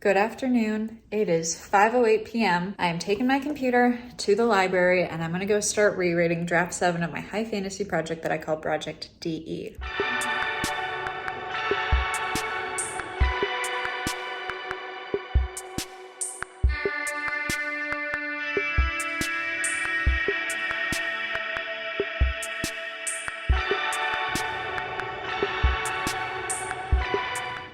Good afternoon. It is 5:08 p.m. I am taking my computer to the library and I'm going to go start rereading draft 7 of my high fantasy project that I call Project DE.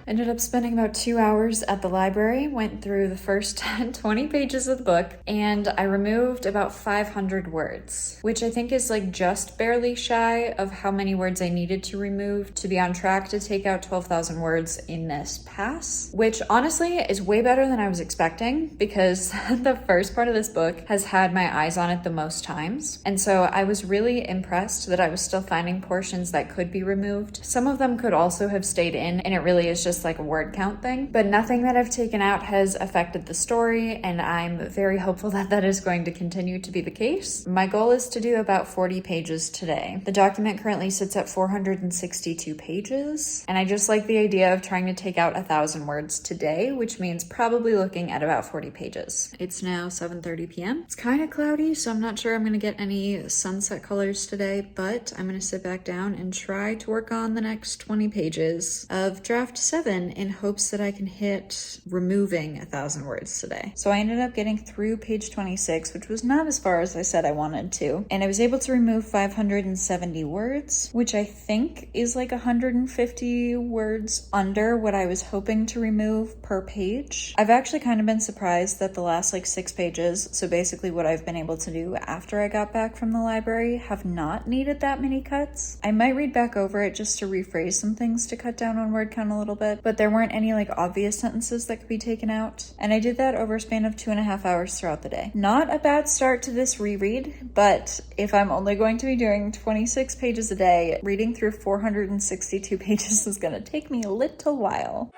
Ended up spending about 2 hours at the library, went through the first 20 pages of the book, and I removed about 500 words, which I think is like just barely shy of how many words I needed to remove to be on track to take out 12,000 words in this pass, which honestly is way better than I was expecting because the first part of this book has had my eyes on it the most times. And so I was really impressed that I was still finding portions that could be removed. Some of them could also have stayed in, and it really is just like a word count thing, but nothing that I've taken out has affected the story, and I'm very hopeful that that is going to continue to be the case. My goal is to do about 40 pages today. The document currently sits at 462 pages, and I just like the idea of trying to take out 1,000 words today, which means probably looking at about 40 pages. It's now 7:30 p.m. It's kind of cloudy, so I'm not sure I'm going to get any sunset colors today, but I'm going to sit back down and try to work on the next 20 pages of draft 7 in hopes that I can hit removing 1,000 words today. So I ended up getting through page 26, which was not as far as I said I wanted to, and I was able to remove 570 words, which I think is like 150 words under what I was hoping to remove per page. I've actually kind of been surprised that the last like 6 pages, so basically what I've been able to do after I got back from the library, have not needed that many cuts. I might read back over it just to rephrase some things to cut down on word count a little bit, but there weren't any like obvious sentences that could be taken out. And I did that over a span of 2.5 hours throughout the day. Not a bad start to this reread, but if I'm only going to be doing 26 pages a day, reading through 462 pages is gonna take me a little while.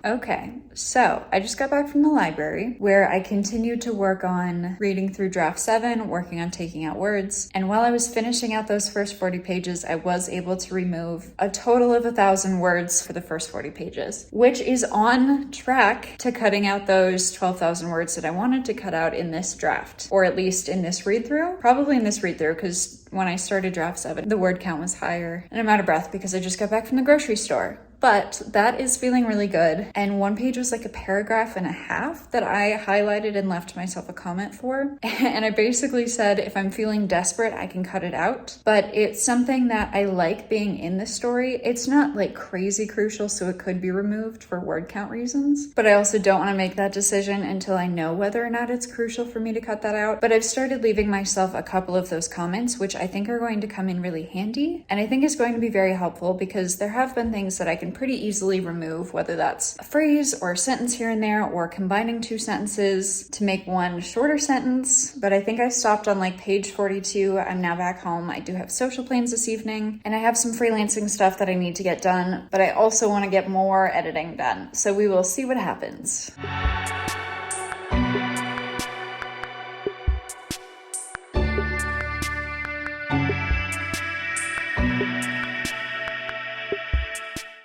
Okay, so I just got back from the library where I continued to work on reading through draft 7, working on taking out words. And while I was finishing out those first 40 pages, I was able to remove a total of 1,000 words for the first 40 pages, which is on track to cutting out those 12,000 words that I wanted to cut out in this draft, or at least in this read through, probably in this read through, because when I started draft 7, the word count was higher, and I'm out of breath because I just got back from the grocery store. But that is feeling really good. And one page was like a paragraph and a half that I highlighted and left myself a comment for. And I basically said, if I'm feeling desperate, I can cut it out. But it's something that I like being in the story. It's not like crazy crucial, so it could be removed for word count reasons. But I also don't want to make that decision until I know whether or not it's crucial for me to cut that out. But I've started leaving myself a couple of those comments, which I think are going to come in really handy. And I think is going to be very helpful because there have been things that I can pretty easily remove, whether that's a phrase or a sentence here and there, or combining 2 sentences to make one shorter sentence. But I think I stopped on like page 42. I'm now back home. I do have social plans this evening, and I have some freelancing stuff that I need to get done, but I also want to get more editing done. So we will see what happens.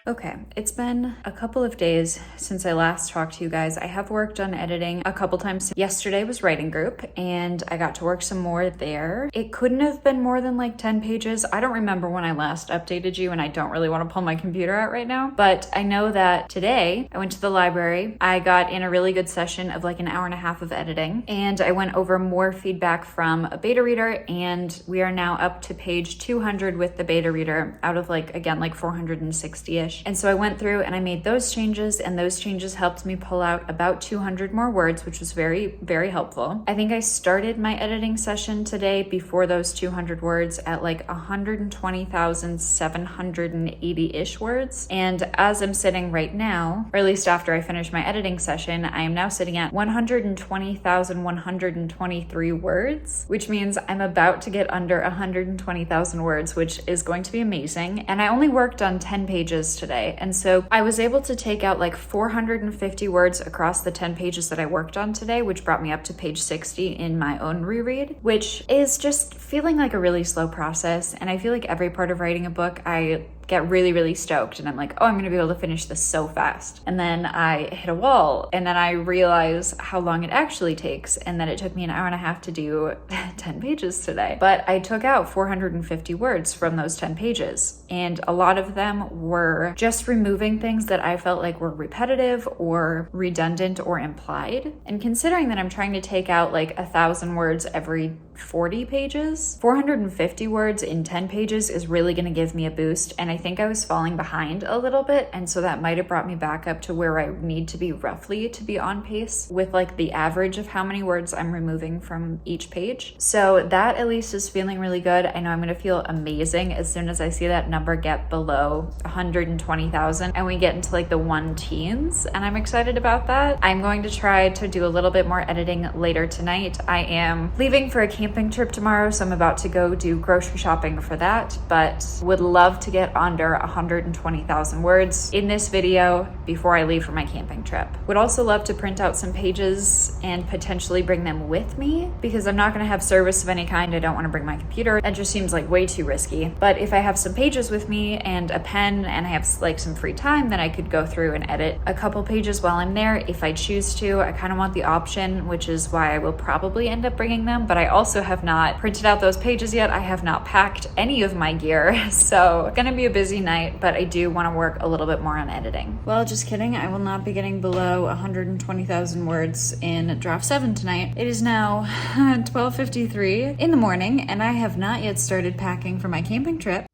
Okay, it's been a couple of days since I last talked to you guys. I have worked on editing a couple times. Yesterday was writing group, and I got to work some more there. It couldn't have been more than like 10 pages. I don't remember when I last updated you, and I don't really want to pull my computer out right now, but I know that today I went to the library. I got in a really good session of like an hour and a half of editing, and I went over more feedback from a beta reader, and we are now up to page 200 with the beta reader out of like, again, like 460-ish. And so I went through and I made those changes, and those changes helped me pull out about 200 more words, which was very, very helpful. I think I started my editing session today before those 200 words at like 120,780-ish words. And as I'm sitting right now, or at least after I finish my editing session, I am now sitting at 120,123 words, which means I'm about to get under 120,000 words, which is going to be amazing. And I only worked on 10 pages today. And so I was able to take out like 450 words across the 10 pages that I worked on today, which brought me up to page 60 in my own reread, which is just feeling like a really slow process. And I feel like every part of writing a book, I get really stoked and I'm like, oh, I'm gonna be able to finish this so fast. And then I hit a wall and then I realize how long it actually takes. And then it took me an hour and a half to do 10 pages today. But I took out 450 words from those 10 pages. And a lot of them were just removing things that I felt like were repetitive or redundant or implied. And considering that I'm trying to take out like 1,000 words every 40 pages, 450 words in 10 pages is really gonna give me a boost. And I think I was falling behind a little bit. And so that might have brought me back up to where I need to be roughly to be on pace with like the average of how many words I'm removing from each page. So that at least is feeling really good. I know I'm gonna feel amazing as soon as I see that number get below 120,000 and we get into like the 1-teens. And I'm excited about that. I'm going to try to do a little bit more editing later tonight. I am leaving for a camping trip tomorrow, so I'm about to go do grocery shopping for that, but would love to get under 120,000 words in this video before I leave for my camping trip. Would also love to print out some pages and potentially bring them with me because I'm not going to have service of any kind. I don't want to bring my computer. That just seems like way too risky. But if I have some pages with me and a pen and I have like some free time, then I could go through and edit a couple pages while I'm there if I choose to. I kind of want the option, which is why I will probably end up bringing them, but I also have not printed out those pages yet. I have not packed any of my gear, so it's gonna be a busy night, but I do want to work a little bit more on editing. Well, just kidding. I will not be getting below 120,000 words in draft 7 tonight. It is now 12:53 in the morning, and I have not yet started packing for my camping trip.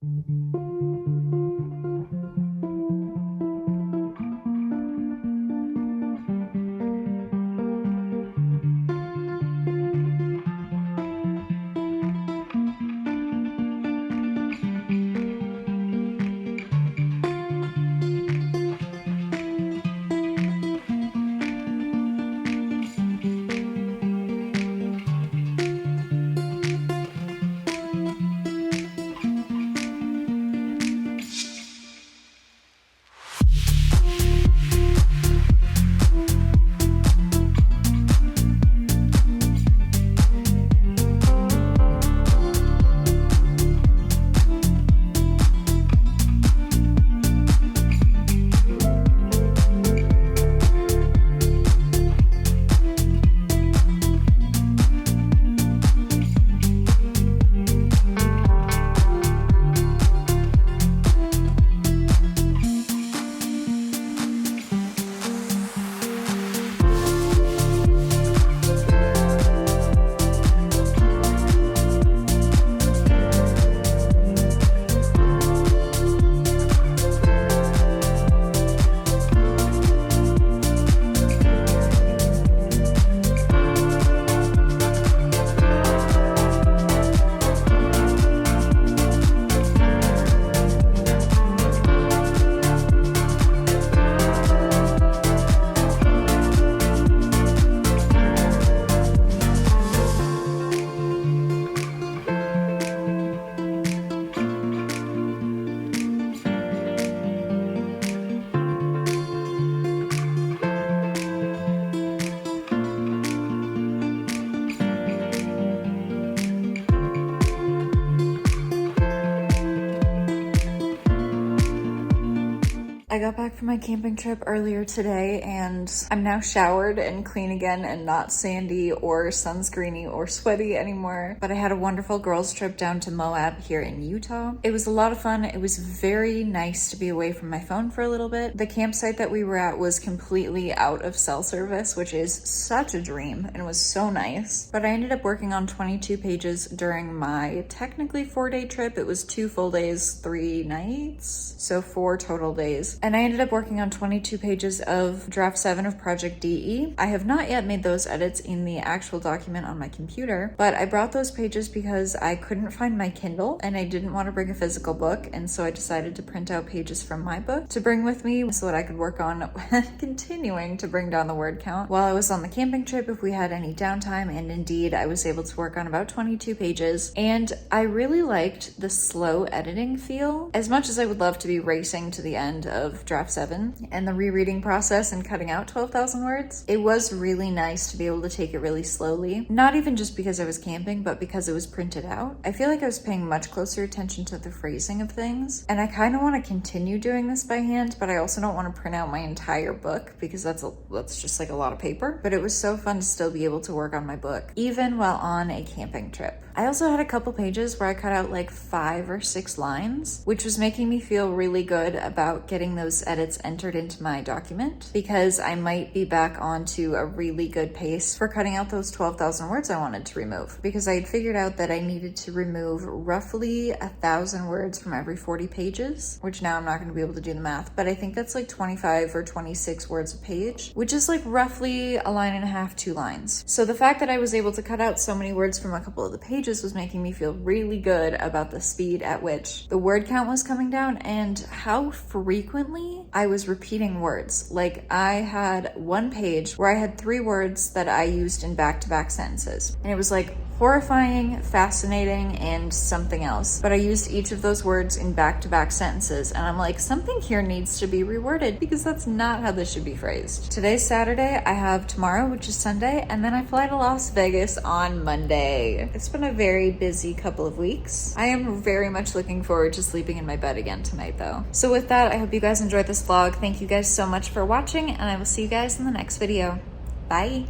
I got back from my camping trip earlier today and I'm now showered and clean again and not sandy or sunscreeny or sweaty anymore. But I had a wonderful girls trip down to Moab here in Utah. It was a lot of fun. It was very nice to be away from my phone for a little bit. The campsite that we were at was completely out of cell service, which is such a dream and was so nice. But I ended up working on 22 pages during my technically 4-day trip. It was 2 full days, 3 nights, so 4 total days. and I ended up working on 22 pages of draft 7 of Project DE. I have not yet made those edits in the actual document on my computer, but I brought those pages because I couldn't find my Kindle and I didn't want to bring a physical book, and so I decided to print out pages from my book to bring with me so that I could work on continuing to bring down the word count while I was on the camping trip if we had any downtime. And indeed, I was able to work on about 22 pages, and I really liked the slow editing feel. As much as I would love to be racing to the end of draft 7 and the rereading process and cutting out 12,000 words, it was really nice to be able to take it really slowly. Not even just because I was camping, but because it was printed out. I feel like I was paying much closer attention to the phrasing of things, and I kind of want to continue doing this by hand, but I also don't want to print out my entire book because that's just like a lot of paper. But it was so fun to still be able to work on my book, even while on a camping trip. I also had a couple pages where I cut out like 5 or 6 lines, which was making me feel really good about getting those edits entered into my document, because I might be back onto a really good pace for cutting out those 12,000 words I wanted to remove, because I had figured out that I needed to remove roughly 1,000 words from every 40 pages, which now I'm not going to be able to do the math, but I think that's like 25 or 26 words a page, which is like roughly a line and a half, 2 lines. So the fact that I was able to cut out so many words from a couple of the pages was making me feel really good about the speed at which the word count was coming down and how frequently I was repeating words. Like, I had one page where I had 3 words that I used in back-to-back sentences, and it was like horrifying, fascinating, and something else. But I used each of those words in back-to-back sentences, and I'm like, something here needs to be reworded because that's not how this should be phrased. Today's Saturday, I have tomorrow, which is Sunday, and then I fly to Las Vegas on Monday. It's been a very busy couple of weeks. I am very much looking forward to sleeping in my bed again tonight, though. So with that, I hope you guys enjoyed this vlog. Thank you guys so much for watching, and I will see you guys in the next video. Bye!